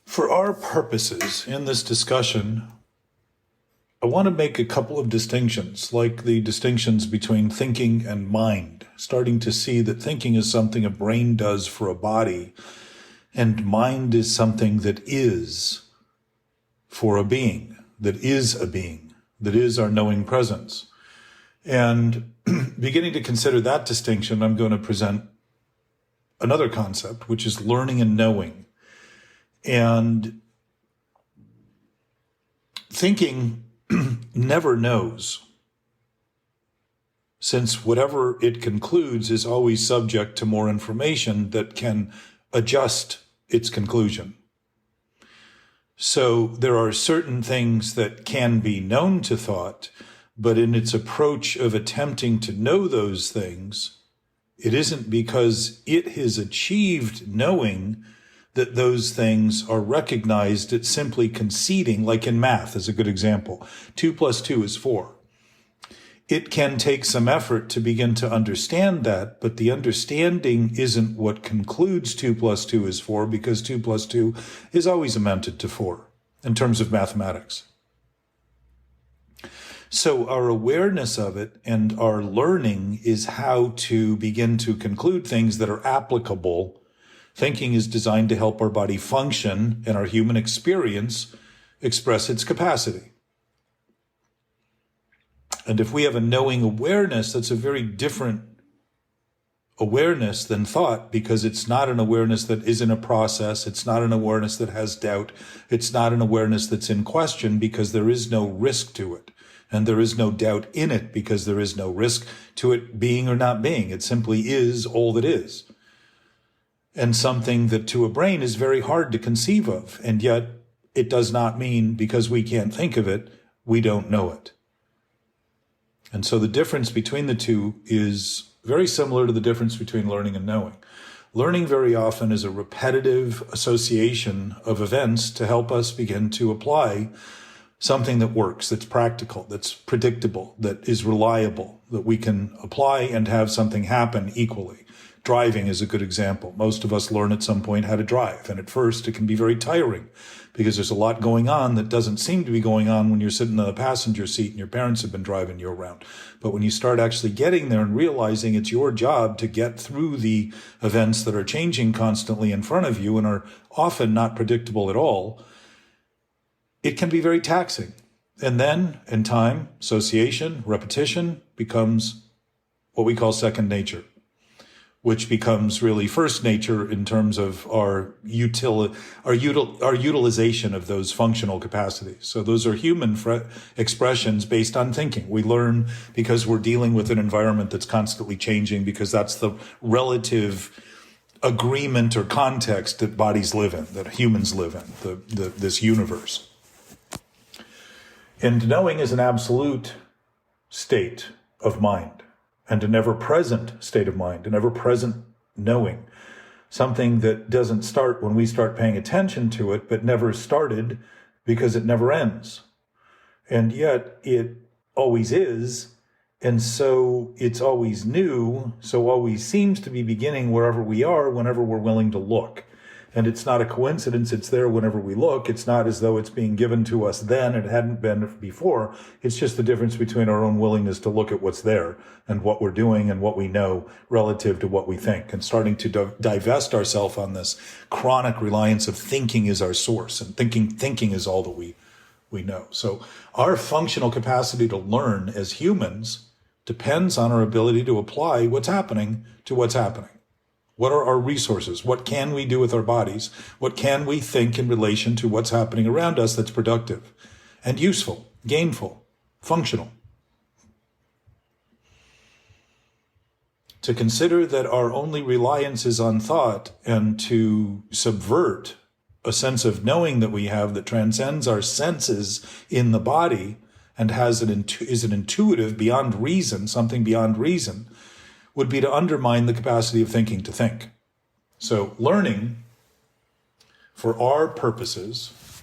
For our purposes in this discussion, I want to make a couple of distinctions, like the distinctions between thinking and mind, starting to see that thinking is something a brain does for a body, and mind is something that is for a being, that is a being, that is our knowing presence. And beginning to consider that distinction, I'm going to present another concept, which is learning and knowing. And thinking never knows, since whatever it concludes is always subject to more information that can adjust its conclusion. So there are certain things that can be known to thought, but in its approach of attempting to know those things, it isn't because it has achieved knowing that those things are recognized. It's simply conceding, like in math is a good example. 2 + 2 is 4. It can take some effort to begin to understand that, but the understanding isn't what concludes 2 + 2 is 4, because 2 + 2 is always amounted to 4 in terms of mathematics. So our awareness of it and our learning is how to begin to conclude things that are applicable. Thinking is designed to help our body function and our human experience express its capacity. And if we have a knowing awareness, that's a very different awareness than thought, because it's not an awareness that is in a process. It's not an awareness that has doubt. It's not an awareness that's in question, because there is no risk to it. And there is no doubt in it, because there is no risk to it being or not being. It simply is all that is. And something that to a brain is very hard to conceive of. And yet it does not mean because we can't think of it, we don't know it. And so the difference between the two is very similar to the difference between learning and knowing. Learning very often is a repetitive association of events to help us begin to apply something that works, that's practical, that's predictable, that is reliable, that we can apply and have something happen equally. Driving is a good example. Most of us learn at some point how to drive, and at first it can be very tiring because there's a lot going on that doesn't seem to be going on when you're sitting in the passenger seat and your parents have been driving you around. But when you start actually getting there and realizing it's your job to get through the events that are changing constantly in front of you and are often not predictable at all, it can be very taxing. And then, in time, association, repetition becomes what we call second nature, which becomes really first nature in terms of our utilization of those functional capacities. So those are human expressions based on thinking. We learn because we're dealing with an environment that's constantly changing, because that's the relative agreement or context that bodies live in, that humans live in, this universe. And knowing is an absolute state of mind, and an ever-present state of mind, an ever-present knowing, something that doesn't start when we start paying attention to it, but never started because it never ends. And yet it always is, and so it's always new, so always seems to be beginning wherever we are, whenever we're willing to look. And it's not a coincidence, it's there whenever we look. It's not as though it's being given to us then, it hadn't been before. It's just the difference between our own willingness to look at what's there and what we're doing and what we know relative to what we think, and starting to divest ourselves on this chronic reliance of thinking is our source, and thinking is all that we know. So our functional capacity to learn as humans depends on our ability to apply what's happening to what's happening. What are our resources? What can we do with our bodies? What can we think in relation to what's happening around us that's productive and useful, gainful, functional? To consider that our only reliance is on thought, and to subvert a sense of knowing that we have that transcends our senses in the body and is an intuitive beyond reason, something beyond reason, would be to undermine the capacity of thinking to think. So learning, for our purposes,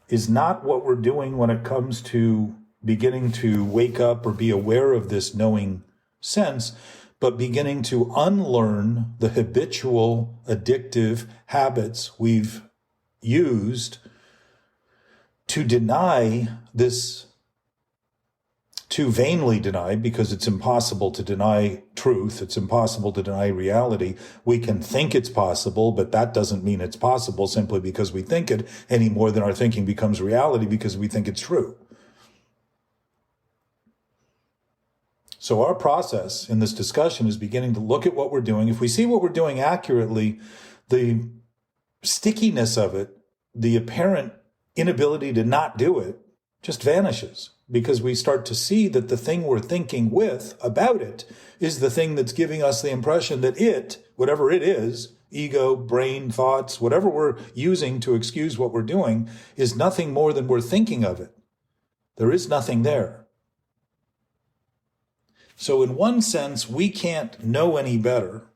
is not what we're doing when it comes to beginning to wake up or be aware of this knowing sense, but beginning to unlearn the habitual, addictive habits we've used to deny this, to vainly deny, because it's impossible to deny truth. It's impossible to deny reality. We can think it's possible, but that doesn't mean it's possible simply because we think it, any more than our thinking becomes reality because we think it's true. So our process in this discussion is beginning to look at what we're doing. If we see what we're doing accurately, the stickiness of it, the apparent inability to not do it, just vanishes, because we start to see that the thing we're thinking with about it is the thing that's giving us the impression that it, whatever it is, ego, brain, thoughts, whatever we're using to excuse what we're doing, is nothing more than we're thinking of it. There is nothing there. So in one sense, we can't know any better.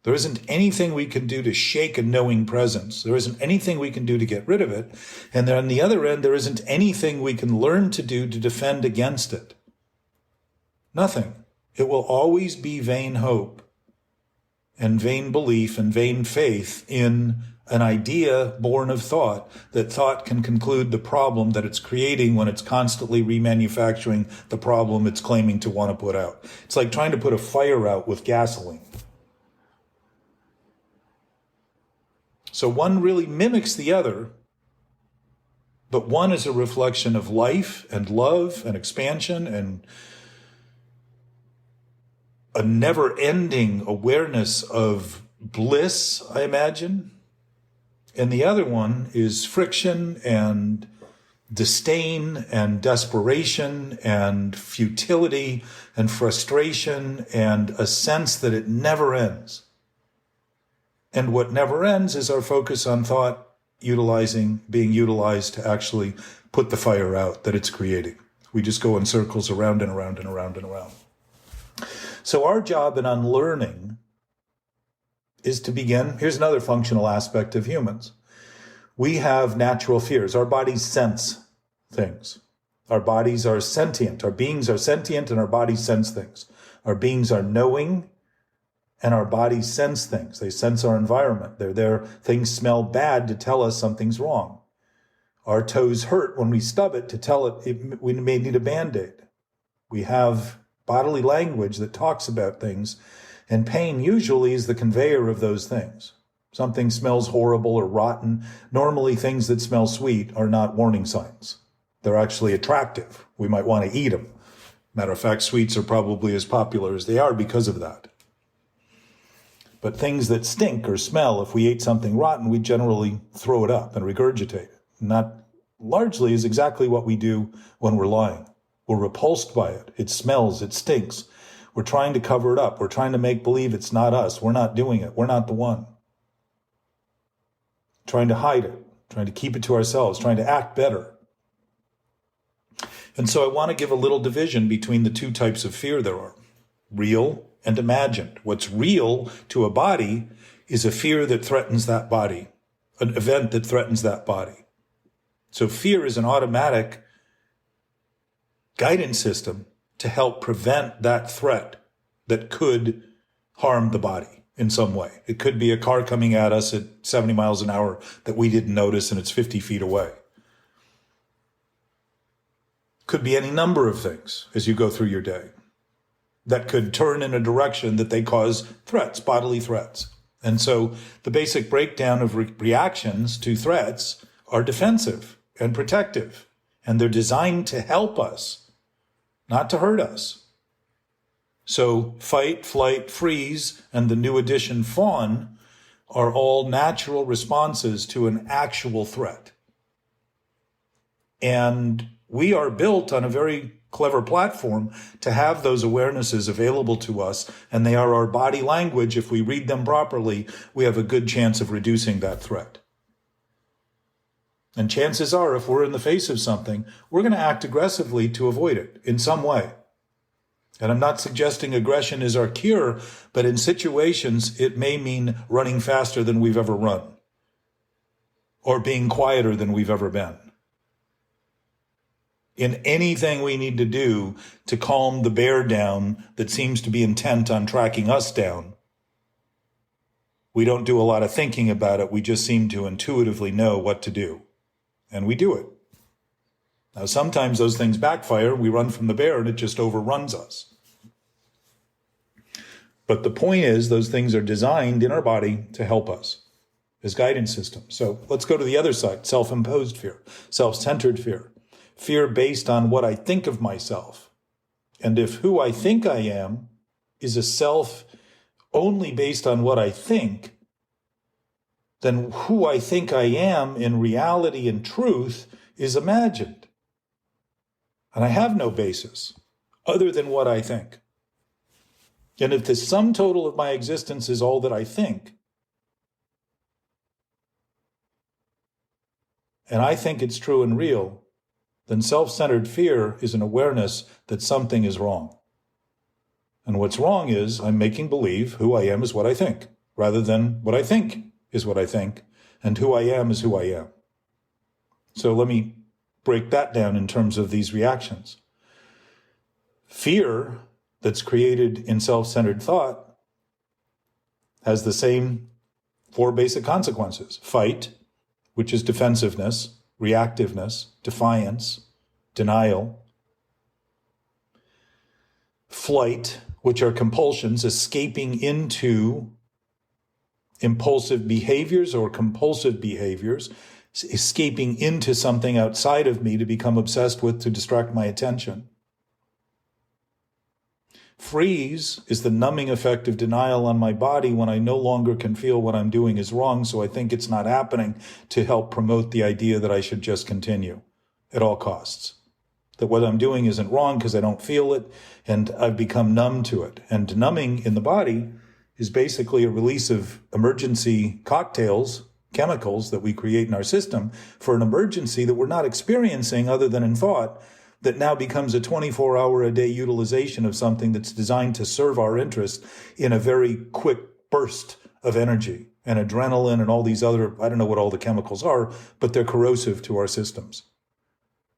There isn't anything we can do to shake a knowing presence. There isn't anything we can do to get rid of it. And then on the other end, there isn't anything we can learn to do to defend against it. Nothing. It will always be vain hope and vain belief and vain faith in an idea born of thought, that thought can conclude the problem that it's creating when it's constantly remanufacturing the problem it's claiming to want to put out. It's like trying to put a fire out with gasoline. So one really mimics the other, but one is a reflection of life and love and expansion and a never-ending awareness of bliss, I imagine. And the other one is friction and disdain and desperation and futility and frustration and a sense that it never ends. And what never ends is our focus on thought being utilized to actually put the fire out that it's creating. We just go in circles around and around and around and around. So our job in unlearning is to begin. Here's another functional aspect of humans. We have natural fears. Our bodies sense things. Our bodies are sentient. Our beings are sentient and our bodies sense things. Our beings are knowing and our bodies sense things. They sense our environment. They're there. Things smell bad to tell us something's wrong. Our toes hurt when we stub it to tell it we may need a Band-Aid. We have bodily language that talks about things, and pain usually is the conveyor of those things. Something smells horrible or rotten. Normally, things that smell sweet are not warning signs. They're actually attractive. We might want to eat them. Matter of fact, sweets are probably as popular as they are because of that. But things that stink or smell, if we ate something rotten, we generally throw it up and regurgitate it. And that largely is exactly what we do when we're lying. We're repulsed by it. It smells, it stinks. We're trying to cover it up. We're trying to make believe it's not us. We're not doing it. We're not the one. Trying to hide it, trying to keep it to ourselves, trying to act better. And so I want to give a little division between the two types of fear there are, real and imagined. What's real to a body is a fear that threatens that body, an event that threatens that body. So fear is an automatic guidance system to help prevent that threat that could harm the body in some way. It could be a car coming at us at 70 miles an hour that we didn't notice and it's 50 feet away. Could be any number of things as you go through your day that could turn in a direction that they cause threats, bodily threats. And so the basic breakdown of reactions to threats are defensive and protective, and they're designed to help us, not to hurt us. So fight, flight, freeze, and the new addition fawn are all natural responses to an actual threat. And we are built on a very clever platform to have those awarenesses available to us, and they are our body language. If we read them properly, we have a good chance of reducing that threat. And chances are, if we're in the face of something, we're going to act aggressively to avoid it in some way. And I'm not suggesting aggression is our cure, but in situations, it may mean running faster than we've ever run, or being quieter than we've ever been. In anything we need to do to calm the bear down that seems to be intent on tracking us down, We don't do a lot of thinking about it. We just seem to intuitively know what to do. And we do it. Now, sometimes those things backfire. We run from the bear and it just overruns us. But the point is, those things are designed in our body to help us as guidance systems. So let's go to the other side, self-imposed fear, self-centered fear, fear based on what I think of myself. And if who I think I am is a self only based on what I think, then who I think I am in reality and truth is imagined. And I have no basis other than what I think. And if the sum total of my existence is all that I think, and I think it's true and real, then self-centered fear is an awareness that something is wrong. And what's wrong is I'm making believe who I am is what I think, rather than what I think is what I think, and who I am is who I am. So let me break that down in terms of these reactions. Fear that's created in self-centered thought has the same 4 basic consequences. Fight, which is defensiveness, reactiveness, defiance, denial. Flight, which are compulsions, escaping into impulsive behaviors or compulsive behaviors, escaping into something outside of me to become obsessed with, to distract my attention. Freeze is the numbing effect of denial on my body when I no longer can feel what I'm doing is wrong, so I think it's not happening, to help promote the idea that I should just continue at all costs. That what I'm doing isn't wrong because I don't feel it, and I've become numb to it. And numbing in the body is basically a release of emergency cocktails, chemicals that we create in our system for an emergency that we're not experiencing other than in thought, that now becomes a 24-hour-a-day utilization of something that's designed to serve our interest in a very quick burst of energy and adrenaline and all these other, I don't know what all the chemicals are, but they're corrosive to our systems.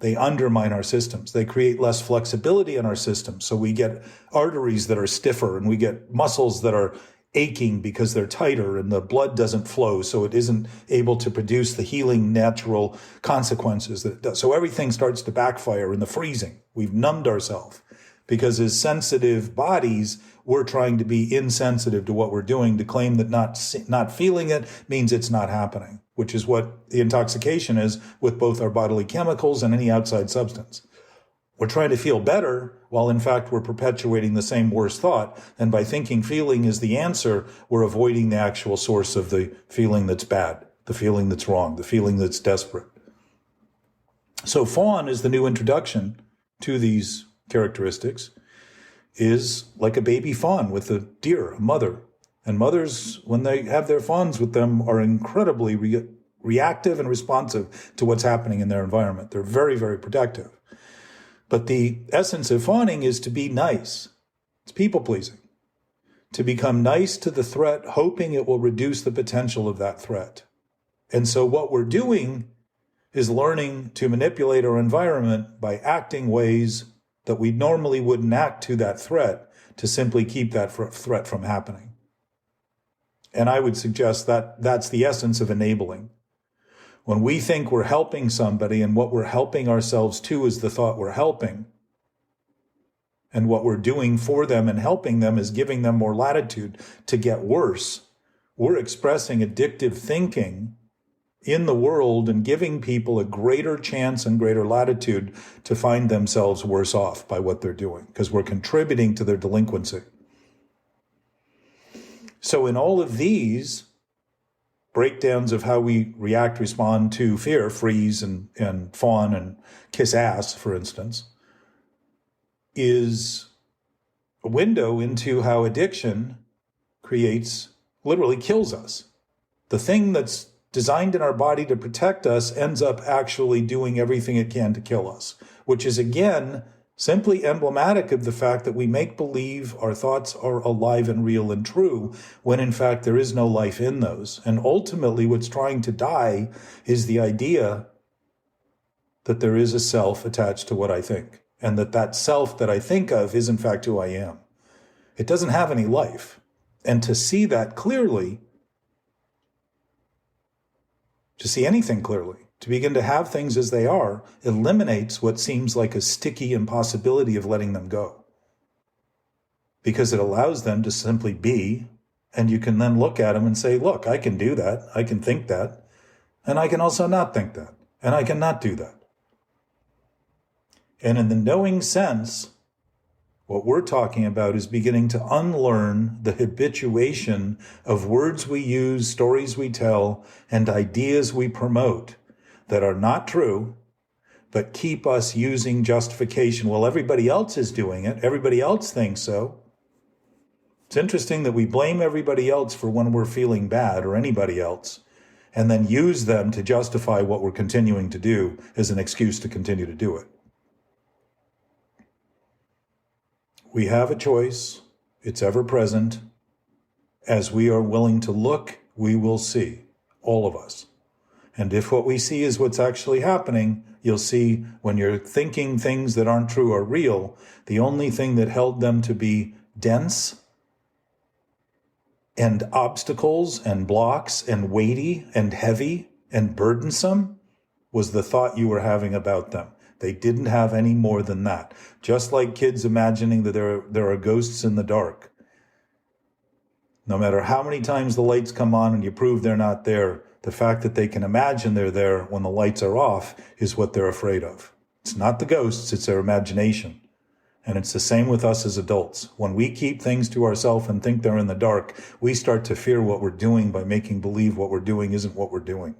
They undermine our systems. They create less flexibility in our systems. So we get arteries that are stiffer and we get muscles that are aching because they're tighter and the blood doesn't flow, so it isn't able to produce the healing natural consequences that it does. So everything starts to backfire in the freezing. We've numbed ourselves because as sensitive bodies, we're trying to be insensitive to what we're doing, to claim that not feeling it means it's not happening, which is what the intoxication is with both our bodily chemicals and any outside substance. We're trying to feel better while in fact we're perpetuating the same worst thought. And by thinking feeling is the answer, we're avoiding the actual source of the feeling that's bad, the feeling that's wrong, the feeling that's desperate. So fawn is the new introduction to these characteristics, is like a baby fawn with a deer, a mother. And mothers, when they have their fawns with them, are incredibly reactive and responsive to what's happening in their environment. They're very, very protective. But the essence of fawning is to be nice. It's people-pleasing. To become nice to the threat, hoping it will reduce the potential of that threat. And so what we're doing is learning to manipulate our environment by acting ways that we normally wouldn't act to that threat to simply keep that threat from happening. And I would suggest that that's the essence of enabling. When we think we're helping somebody and what we're helping ourselves to is the thought we're helping, and what we're doing for them and helping them is giving them more latitude to get worse, we're expressing addictive thinking in the world and giving people a greater chance and greater latitude to find themselves worse off by what they're doing, because we're contributing to their delinquency. So in all of these breakdowns of how we react, respond to fear, freeze and fawn and kiss ass, for instance, is a window into how addiction literally kills us. The thing that's designed in our body to protect us ends up actually doing everything it can to kill us, which is, again, simply emblematic of the fact that we make believe our thoughts are alive and real and true, when in fact there is no life in those. And ultimately what's trying to die is the idea that there is a self attached to what I think, and that self that I think of is in fact who I am. It doesn't have any life. And to see that clearly to see anything clearly, to begin to have things as they are, eliminates what seems like a sticky impossibility of letting them go. Because it allows them to simply be, and you can then look at them and say, look, I can do that, I can think that, and I can also not think that, and I can not do that. And in the knowing sense, what we're talking about is beginning to unlearn the habituation of words we use, stories we tell, and ideas we promote that are not true, but keep us using justification. Well, everybody else is doing it. Everybody else thinks so. It's interesting that we blame everybody else for when we're feeling bad, or anybody else, and then use them to justify what we're continuing to do as an excuse to continue to do it. We have a choice. It's ever present. As we are willing to look, we will see, all of us. And if what we see is what's actually happening, you'll see when you're thinking things that aren't true or real, the only thing that held them to be dense and obstacles and blocks and weighty and heavy and burdensome was the thought you were having about them. They didn't have any more than that. Just like kids imagining that there are ghosts in the dark. No matter how many times the lights come on and you prove they're not there, the fact that they can imagine they're there when the lights are off is what they're afraid of. It's not the ghosts, it's their imagination. And it's the same with us as adults. When we keep things to ourselves and think they're in the dark, we start to fear what we're doing by making believe what we're doing isn't what we're doing.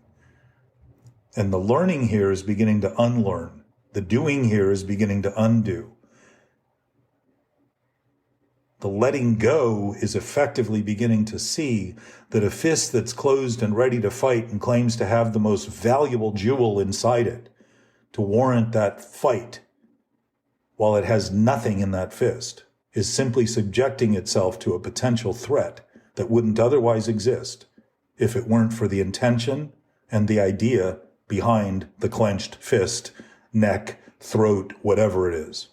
And the learning here is beginning to unlearn. The doing here is beginning to undo. The letting go is effectively beginning to see that a fist that's closed and ready to fight and claims to have the most valuable jewel inside it to warrant that fight, while it has nothing in that fist, is simply subjecting itself to a potential threat that wouldn't otherwise exist if it weren't for the intention and the idea behind the clenched fist, neck, throat, whatever it is.